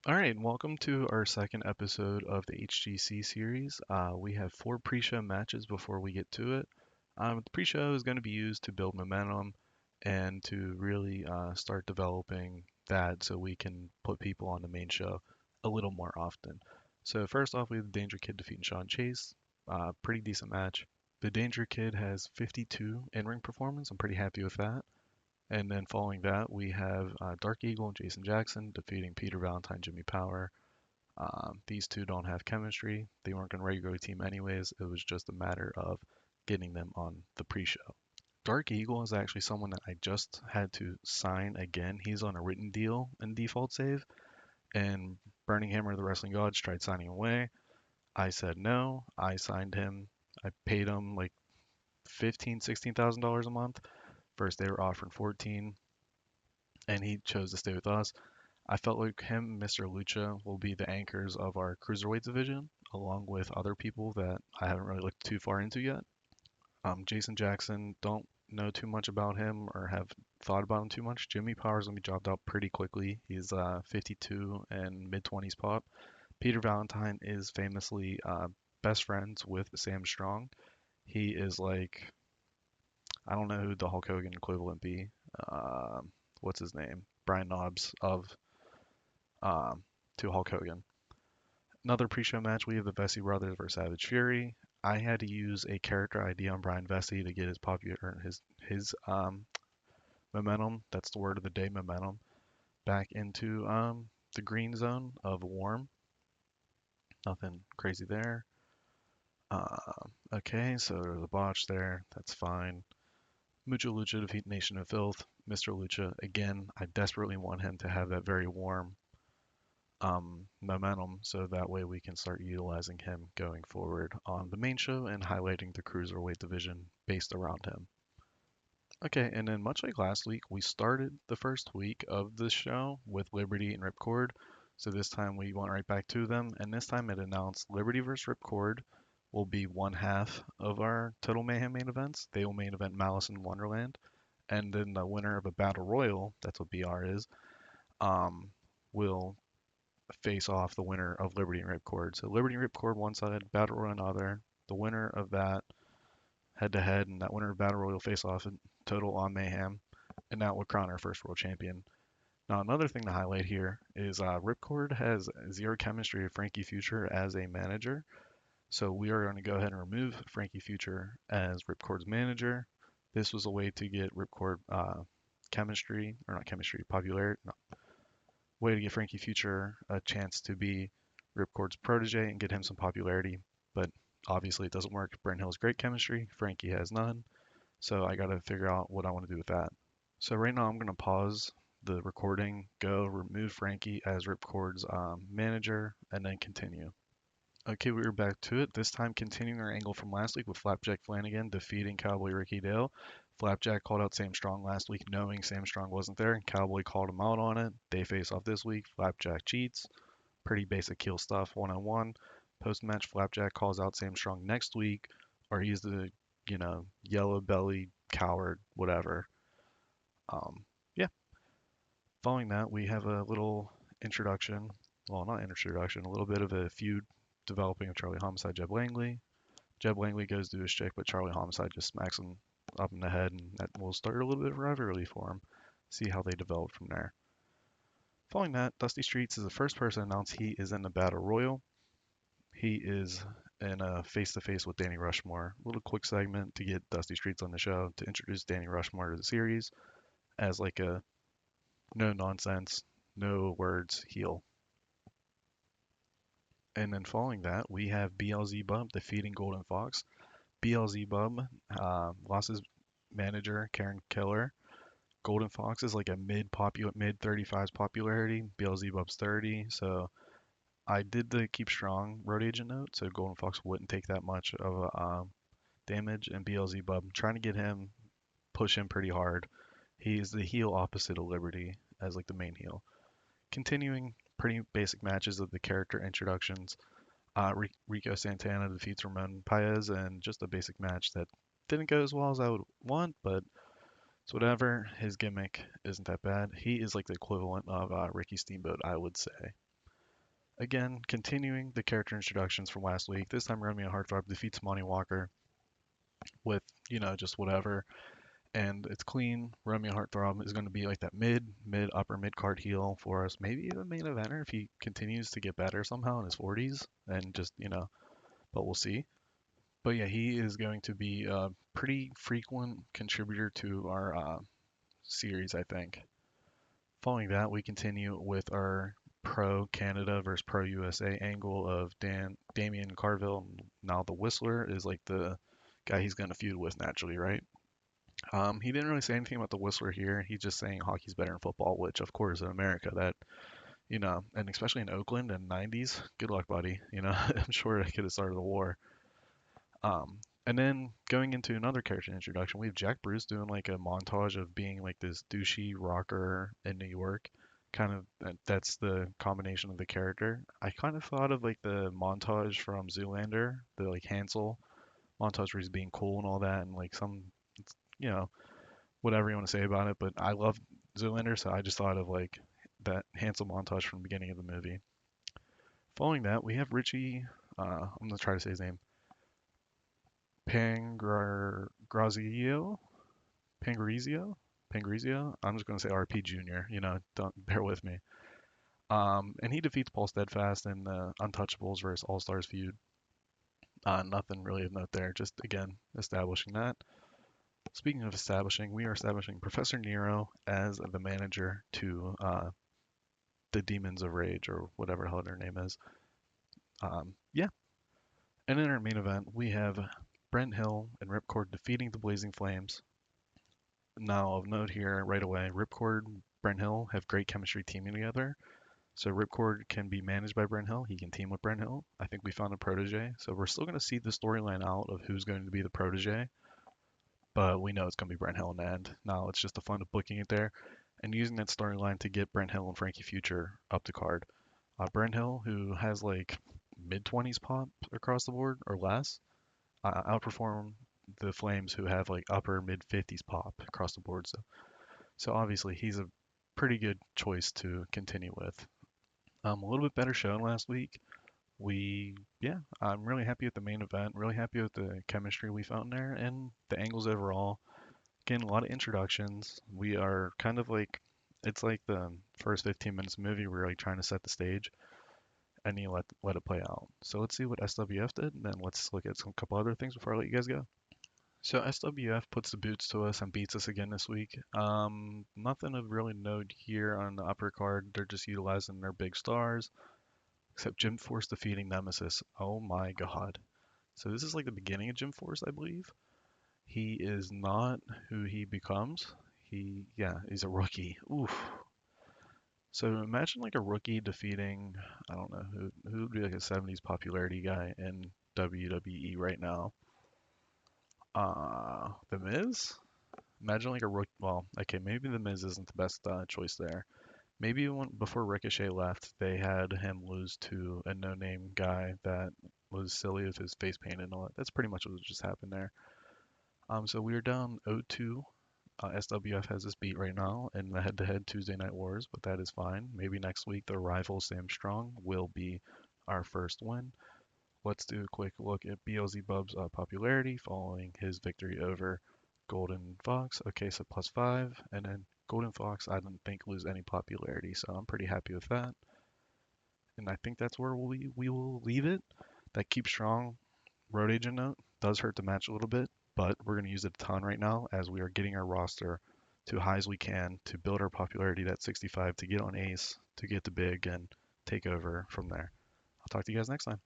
All right, welcome to our second episode of the HGC series. We have four pre-show matches before we get to it. The pre-show is going to be used to build momentum and to really start developing that so we can put people on the main show a little more often. So first off, we have the Danger Kid defeating Sean Chase. Pretty decent match. The Danger Kid has 52 in-ring performance. I'm pretty happy with that. And then following that, we have Dark Eagle and Jason Jackson defeating Peter Valentine, Jimmy Power. These two don't have chemistry. They weren't going to regular team anyways. It was just a matter of getting them on the pre-show. Dark Eagle is actually someone that I just had to sign again. He's on a written deal in default save, and Burning Hammer, the Wrestling Gods, tried signing him away. I said no. I signed him. I paid him like 15, $16,000 a month. First they were offering 14, and he chose to stay with us. I felt like him and Mr. Lucha will be the anchors of our cruiserweight division, along with other people that I haven't really looked too far into yet. Jason Jackson, don't know too much about him or have thought about him too much. Jimmy Power's gonna be jobbed out pretty quickly. He's 52 and mid 20s pop. Peter Valentine is famously best friends with Sam Strong. He is like, I don't know who the Hulk Hogan equivalent be. What's his name? Brian Knobbs of um, to Hulk Hogan. Another pre-show match, we have the Vesey brothers versus Savage Fury. I had to use a character ID on Brian Vesey to get his popular his momentum. That's the word of the day, momentum. Back into the green zone of warm. Nothing crazy there. Okay, so there's a botch there. That's fine. Mucho Lucha defeat Nation of Filth. Mr. Lucha, again, I desperately want him to have that very warm momentum so that way we can start utilizing him going forward on the main show and highlighting the cruiserweight division based around him. Okay, and then much like last week, we started the first week of the show with Liberty and Ripcord. So this time we went right back to them, and this time it announced Liberty versus Ripcord will be one half of our Total Mayhem main events. They will main event Malice in Wonderland, and then the winner of a Battle Royal, that's what BR is, um, will face off the winner of Liberty and Ripcord. So Liberty and Ripcord one side, Battle Royal another. The winner of that head to head, and that winner of Battle Royal face off in total on Mayhem, and that would crown our first world champion. Now another thing to highlight here is Ripcord has zero chemistry of Frankie Future as a manager. So we are going to go ahead and remove Frankie Future as Ripcord's manager. This was a way to get Ripcord chemistry, or not chemistry, popularity, no, way to give Frankie Future a chance to be Ripcord's protege and get him some popularity. But obviously it doesn't work. Brent Hill's great chemistry. Frankie has none. So I got to figure out what I want to do with that. So right now I'm going to pause the recording, go remove Frankie as Ripcord's manager, and then continue. Okay, we are back to it. This time continuing our angle from last week with Flapjack Flanagan defeating Cowboy Ricky Dale. Flapjack called out Sam Strong last week knowing Sam Strong wasn't there, and Cowboy called him out on it. They face off this week. Flapjack cheats. Pretty basic heel stuff, one-on-one. Post-match, Flapjack calls out Sam Strong next week, or he's the, yellow belly coward, whatever. Yeah. Following that, we have a little introduction. Well, not introduction, a little bit of a feud developing with Charlie Homicide, Jeb Langley. Jeb Langley goes to his chick, but Charlie Homicide just smacks him up in the head, and that will start a little bit of rivalry for him. See how they develop from there. Following that, Dusty Streets is the first person to announce he is in the Battle Royal. He is in a face-to-face with Danny Rushmore. A little quick segment to get Dusty Streets on the show to introduce Danny Rushmore to the series as like a no nonsense, no words heel. And then following that, we have BLZ Bub defeating Golden Fox. BLZ Bub lost his manager, Karen Keller. Golden Fox is like a mid 35s popularity. BLZ Bub's 30. So I did the keep strong road agent note, so Golden Fox wouldn't take that much of a damage. And BLZ Bub, trying to get him, push him pretty hard. He is the heel opposite of Liberty as like the main heel. Continuing pretty basic matches of the character introductions. Rico Santana defeats Ramon Paez, and just a basic match that didn't go as well as I would want, but it's whatever. His gimmick isn't that bad. He is like the equivalent of Ricky Steamboat, I would say. Again, continuing the character introductions from last week. This time Romeo Heartthrob defeats Monty Walker with, just whatever. And it's clean. Romeo Heartthrob is going to be like that upper mid card heel for us. Maybe even main eventer if he continues to get better somehow in his 40s. And just, but we'll see. But yeah, he is going to be a pretty frequent contributor to our series, I think. Following that, we continue with our pro Canada versus pro USA angle of Damian Carville. Now the Whistler is like the guy he's going to feud with naturally, right? He didn't really say anything about the Whistler here. He's just saying hockey's better than football, which of course in America that, and especially in Oakland in '90s, good luck, buddy. I'm sure it could have started a war. And then going into another character introduction, we have Jack Bruce doing like a montage of being like this douchey rocker in New York. Kind of that's the combination of the character. I kind of thought of like the montage from Zoolander, the like Hansel montage where he's being cool and all that, and like some, you know, whatever you want to say about it. But I love Zoolander, so I just thought of like that Hansel montage from the beginning of the movie. Following that, we have Richie. I'm gonna try to say his name. Pangrazio, Pangrizio, Pangrizio. I'm just gonna say RP Junior. Don't bear with me. And he defeats Paul Steadfast in the Untouchables versus All Stars feud. Nothing really of note there. Just again establishing that. Speaking of establishing, we are establishing Professor Nero as the manager to the Demons of Rage or whatever the hell their name is. Yeah. And in our main event, we have Brent Hill and Ripcord defeating the Blazing Flames. Now, of note here right away, Ripcord, Brent Hill have great chemistry teaming together. So Ripcord can be managed by Brent Hill. He can team with Brent Hill. I think we found a protege. So we're still going to see the storyline out of who's going to be the protege. But we know it's going to be Brent Hill in the end. Now it's just the fun of booking it there and using that storyline to get Brent Hill and Frankie Future up the card. Brent Hill, who has like mid 20s pop across the board or less, outperform the Flames, who have like upper mid 50s pop across the board. So obviously he's a pretty good choice to continue with. A little bit better show than last week. Yeah, I'm really happy with the main event. Really happy with the chemistry we found there and the angles overall. Again, a lot of introductions. We are kind of like, it's like the first 15 minutes of the movie. We're like trying to set the stage, and you let it play out. So let's see what SWF did, and then let's look at some couple other things before I let you guys go. So SWF puts the boots to us and beats us again this week. Nothing of really note here on the upper card. They're just utilizing their big stars, except Jim Force defeating Nemesis. Oh my god. So this is like the beginning of Jim Force, I believe. He is not who he becomes. He's a rookie. Oof. So imagine like a rookie defeating, I don't know, who would be like a 70s popularity guy in WWE right now. The Miz? Imagine like a rookie. Well, okay, maybe The Miz isn't the best choice there. Maybe before Ricochet left, they had him lose to a no-name guy that was silly with his face paint and all that. That's pretty much what just happened there. So we are down 0-2. SWF has this beat right now in the head-to-head Tuesday Night Wars, but that is fine. Maybe next week the rival Sam Strong will be our first win. Let's do a quick look at BLZ Bub's popularity following his victory over Golden Fox. Okay, so +5, and then Golden Fox I don't think lose any popularity, so I'm pretty happy with that. And I think that's where we will leave it. That Keep Strong road agent note does hurt the match a little bit, but we're going to use it a ton right now as we are getting our roster to high as we can to build our popularity at 65 to get on Ace, to get the big and take over from there. I'll talk to you guys next time.